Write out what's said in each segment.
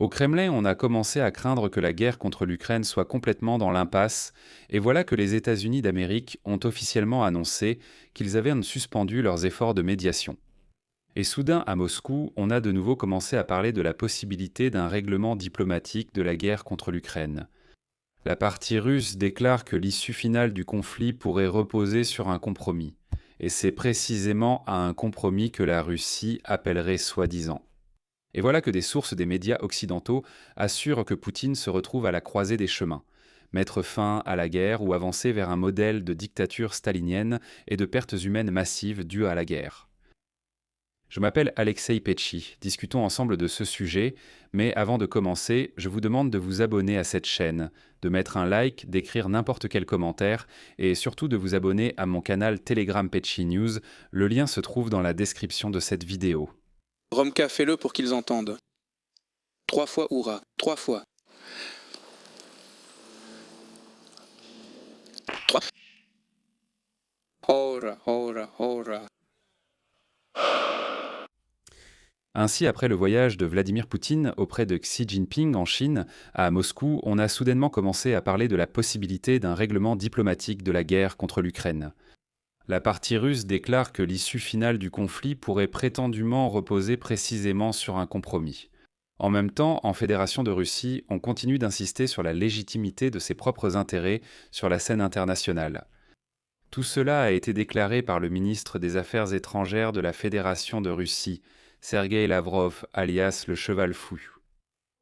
Au Kremlin, on a commencé à craindre que la guerre contre l'Ukraine soit complètement dans l'impasse, et voilà que les États-Unis d'Amérique ont officiellement annoncé qu'ils avaient suspendu leurs efforts de médiation. Et soudain, à Moscou, on a de nouveau commencé à parler de la possibilité d'un règlement diplomatique de la guerre contre l'Ukraine. La partie russe déclare que l'issue finale du conflit pourrait reposer sur un compromis. Et c'est précisément à un compromis que la Russie appellerait soi-disant. Et voilà que des sources des médias occidentaux assurent que Poutine se retrouve à la croisée des chemins. Mettre fin à la guerre ou avancer vers un modèle de dictature stalinienne et de pertes humaines massives dues à la guerre. Je m'appelle Alexei Petchi, discutons ensemble de ce sujet, mais avant de commencer, je vous demande de vous abonner à cette chaîne, de mettre un like, d'écrire n'importe quel commentaire, et surtout de vous abonner à mon canal Telegram Petchi News, le lien se trouve dans la description de cette vidéo. Romka, fais-le pour qu'ils entendent. 3 fois Hourra, 3 fois. 3. Hora, hora, hora. Ainsi, après le voyage de Vladimir Poutine auprès de Xi Jinping en Chine, à Moscou, on a soudainement commencé à parler de la possibilité d'un règlement diplomatique de la guerre contre l'Ukraine. La partie russe déclare que l'issue finale du conflit pourrait prétendument reposer précisément sur un compromis. En même temps, en Fédération de Russie, on continue d'insister sur la légitimité de ses propres intérêts sur la scène internationale. Tout cela a été déclaré par le ministre des Affaires étrangères de la Fédération de Russie, Sergueï Lavrov, alias le Cheval Fou.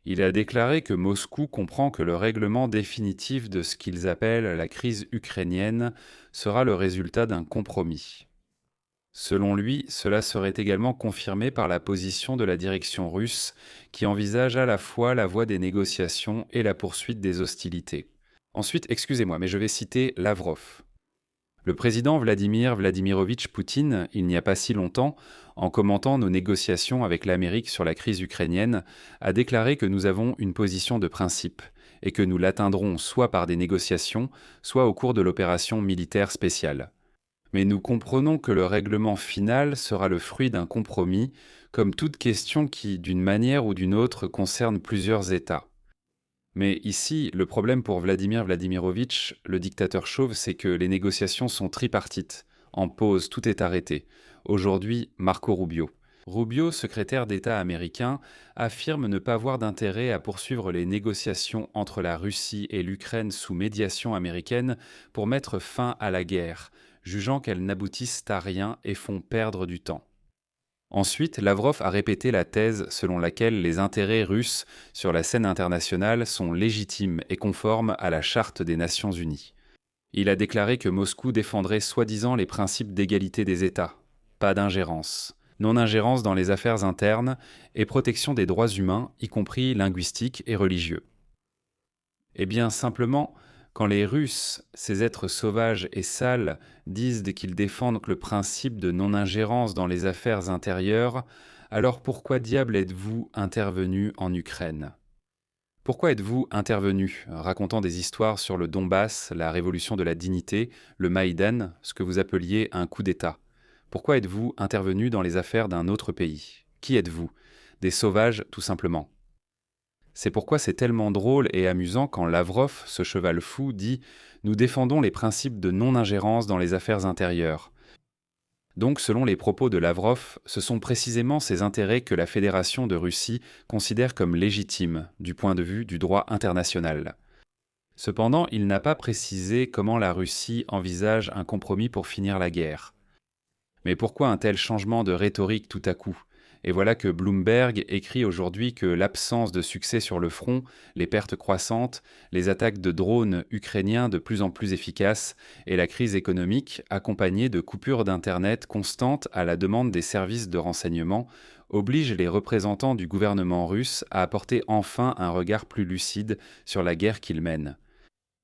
Il a déclaré que Moscou comprend que le règlement définitif de ce qu'ils appellent la crise ukrainienne sera le résultat d'un compromis. Selon lui, cela serait également confirmé par la position de la direction russe qui envisage à la fois la voie des négociations et la poursuite des hostilités. Ensuite, excusez-moi, mais je vais citer Lavrov. Le président Vladimir Vladimirovitch Poutine, il n'y a pas si longtemps, en commentant nos négociations avec l'Amérique sur la crise ukrainienne, a déclaré que nous avons une position de principe et que nous l'atteindrons soit par des négociations, soit au cours de l'opération militaire spéciale. Mais nous comprenons que le règlement final sera le fruit d'un compromis, comme toute question qui, d'une manière ou d'une autre, concerne plusieurs États. Mais ici, le problème pour Vladimir Vladimirovitch, le dictateur chauve, c'est que les négociations sont tripartites. En pause, tout est arrêté. Aujourd'hui, Marco Rubio. Rubio, secrétaire d'État américain, affirme ne pas voir d'intérêt à poursuivre les négociations entre la Russie et l'Ukraine sous médiation américaine pour mettre fin à la guerre, jugeant qu'elles n'aboutissent à rien et font perdre du temps. Ensuite, Lavrov a répété la thèse selon laquelle les intérêts russes sur la scène internationale sont légitimes et conformes à la Charte des Nations Unies. Il a déclaré que Moscou défendrait soi-disant les principes d'égalité des États, pas d'ingérence, non-ingérence dans les affaires internes et protection des droits humains, y compris linguistiques et religieux. Eh bien, simplement, quand les Russes, ces êtres sauvages et sales, disent qu'ils défendent le principe de non-ingérence dans les affaires intérieures, alors pourquoi diable êtes-vous intervenu en Ukraine ? Pourquoi êtes-vous intervenu, racontant des histoires sur le Donbass, la révolution de la dignité, le Maïdan, ce que vous appeliez un coup d'État ? Pourquoi êtes-vous intervenu dans les affaires d'un autre pays ? Qui êtes-vous ? Des sauvages, tout simplement. C'est pourquoi c'est tellement drôle et amusant quand Lavrov, ce cheval fou, dit « Nous défendons les principes de non-ingérence dans les affaires intérieures ». Donc, selon les propos de Lavrov, ce sont précisément ces intérêts que la Fédération de Russie considère comme légitimes du point de vue du droit international. Cependant, il n'a pas précisé comment la Russie envisage un compromis pour finir la guerre. Mais pourquoi un tel changement de rhétorique tout à coup ? Et voilà que Bloomberg écrit aujourd'hui que l'absence de succès sur le front, les pertes croissantes, les attaques de drones ukrainiens de plus en plus efficaces et la crise économique, accompagnée de coupures d'Internet constantes à la demande des services de renseignement, obligent les représentants du gouvernement russe à apporter enfin un regard plus lucide sur la guerre qu'ils mènent.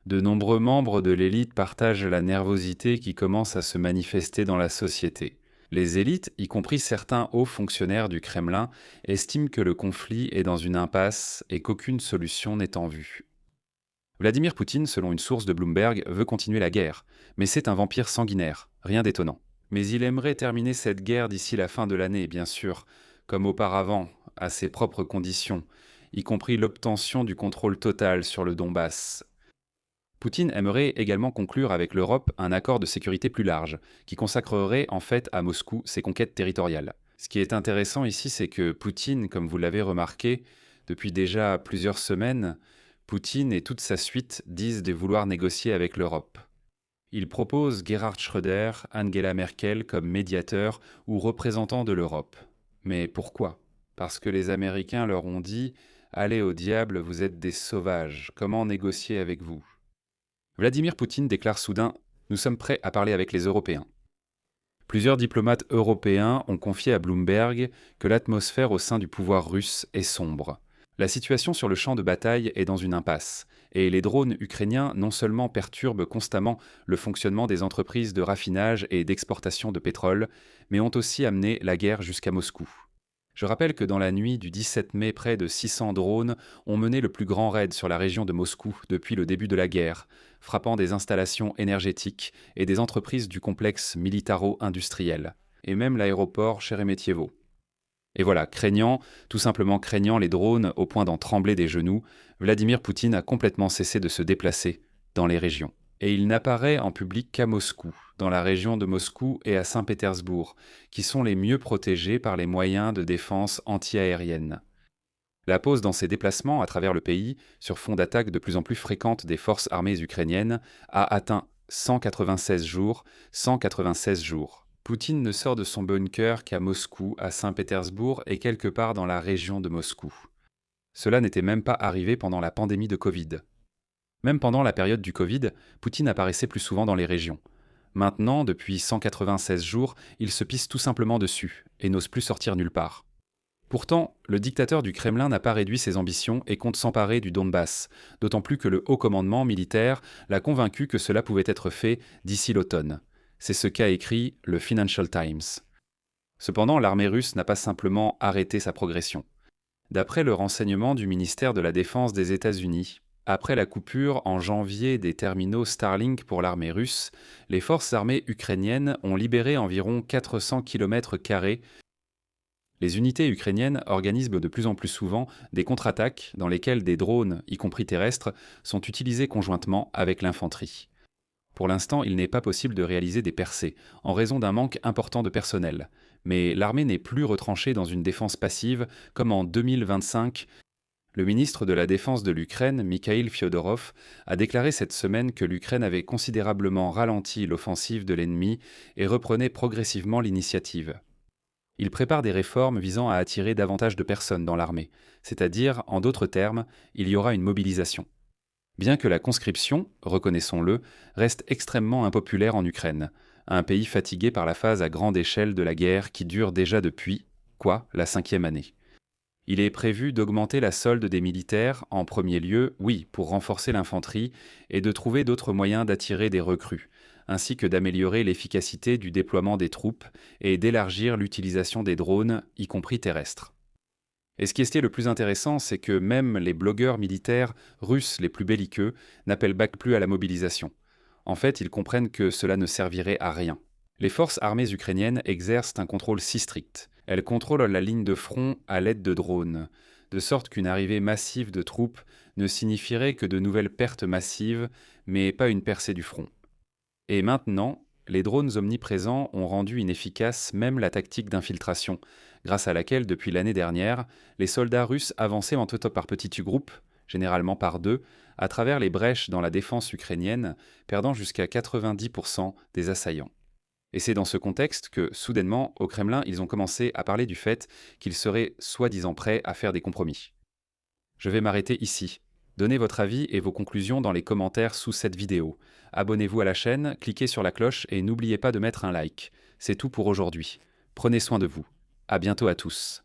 De nombreux membres de l'élite partagent la nervosité qui commence à se manifester dans la société. Les élites, y compris certains hauts fonctionnaires du Kremlin, estiment que le conflit est dans une impasse et qu'aucune solution n'est en vue. Vladimir Poutine, selon une source de Bloomberg, veut continuer la guerre, mais c'est un vampire sanguinaire, rien d'étonnant. Mais il aimerait terminer cette guerre d'ici la fin de l'année, bien sûr, comme auparavant, à ses propres conditions, y compris l'obtention du contrôle total sur le Donbass. Poutine aimerait également conclure avec l'Europe un accord de sécurité plus large, qui consacrerait en fait à Moscou ses conquêtes territoriales. Ce qui est intéressant ici, c'est que Poutine, comme vous l'avez remarqué, depuis déjà plusieurs semaines, Poutine et toute sa suite disent de vouloir négocier avec l'Europe. Il propose Gerhard Schröder, Angela Merkel comme médiateurs ou représentants de l'Europe. Mais pourquoi ? Parce que les Américains leur ont dit « Allez au diable, vous êtes des sauvages, comment négocier avec vous ?» Vladimir Poutine déclare soudain « Nous sommes prêts à parler avec les Européens ». Plusieurs diplomates européens ont confié à Bloomberg que l'atmosphère au sein du pouvoir russe est sombre. La situation sur le champ de bataille est dans une impasse, et les drones ukrainiens non seulement perturbent constamment le fonctionnement des entreprises de raffinage et d'exportation de pétrole, mais ont aussi amené la guerre jusqu'à Moscou. Je rappelle que dans la nuit du 17 mai, près de 600 drones ont mené le plus grand raid sur la région de Moscou depuis le début de la guerre, frappant des installations énergétiques et des entreprises du complexe militaro-industriel, et même l'aéroport Sheremetyevo. Et voilà, tout simplement craignant les drones au point d'en trembler des genoux, Vladimir Poutine a complètement cessé de se déplacer dans les régions. Et il n'apparaît en public qu'à Moscou, dans la région de Moscou et à Saint-Pétersbourg, qui sont les mieux protégés par les moyens de défense antiaérienne. La pause dans ses déplacements à travers le pays, sur fond d'attaques de plus en plus fréquentes des forces armées ukrainiennes, a atteint 196 jours, 196 jours. Poutine ne sort de son bunker qu'à Moscou, à Saint-Pétersbourg et quelque part dans la région de Moscou. Cela n'était même pas arrivé pendant la pandémie de Covid. Même pendant la période du Covid, Poutine apparaissait plus souvent dans les régions. Maintenant, depuis 196 jours, il se pisse tout simplement dessus et n'ose plus sortir nulle part. Pourtant, le dictateur du Kremlin n'a pas réduit ses ambitions et compte s'emparer du Donbass, d'autant plus que le haut commandement militaire l'a convaincu que cela pouvait être fait d'ici l'automne. C'est ce qu'a écrit le Financial Times. Cependant, l'armée russe n'a pas simplement arrêté sa progression. D'après le renseignement du ministère de la Défense des États-Unis, après la coupure en janvier des terminaux Starlink pour l'armée russe, les forces armées ukrainiennes ont libéré environ 400 km². Les unités ukrainiennes organisent de plus en plus souvent des contre-attaques dans lesquelles des drones, y compris terrestres, sont utilisés conjointement avec l'infanterie. Pour l'instant, il n'est pas possible de réaliser des percées, en raison d'un manque important de personnel. Mais l'armée n'est plus retranchée dans une défense passive comme en 2025. Le ministre de la Défense de l'Ukraine, Mikhail Fyodorov, a déclaré cette semaine que l'Ukraine avait considérablement ralenti l'offensive de l'ennemi et reprenait progressivement l'initiative. Il prépare des réformes visant à attirer davantage de personnes dans l'armée, c'est-à-dire, en d'autres termes, il y aura une mobilisation. Bien que la conscription, reconnaissons-le, reste extrêmement impopulaire en Ukraine, un pays fatigué par la phase à grande échelle de la guerre qui dure déjà depuis, la 5e année. Il est prévu d'augmenter la solde des militaires, en premier lieu, oui, pour renforcer l'infanterie, et de trouver d'autres moyens d'attirer des recrues, ainsi que d'améliorer l'efficacité du déploiement des troupes et d'élargir l'utilisation des drones, y compris terrestres. Et ce qui est le plus intéressant, c'est que même les blogueurs militaires russes les plus belliqueux n'appellent plus à la mobilisation. En fait, ils comprennent que cela ne servirait à rien. Les forces armées ukrainiennes exercent un contrôle si strict. Elles contrôlent la ligne de front à l'aide de drones, de sorte qu'une arrivée massive de troupes ne signifierait que de nouvelles pertes massives, mais pas une percée du front. Et maintenant, les drones omniprésents ont rendu inefficace même la tactique d'infiltration, grâce à laquelle, depuis l'année dernière, les soldats russes avançaient par petits groupes, généralement par deux, à travers les brèches dans la défense ukrainienne, perdant jusqu'à 90% des assaillants. Et c'est dans ce contexte que, soudainement, au Kremlin, ils ont commencé à parler du fait qu'ils seraient soi-disant prêts à faire des compromis. Je vais m'arrêter ici. Donnez votre avis et vos conclusions dans les commentaires sous cette vidéo. Abonnez-vous à la chaîne, cliquez sur la cloche et n'oubliez pas de mettre un like. C'est tout pour aujourd'hui. Prenez soin de vous. À bientôt à tous.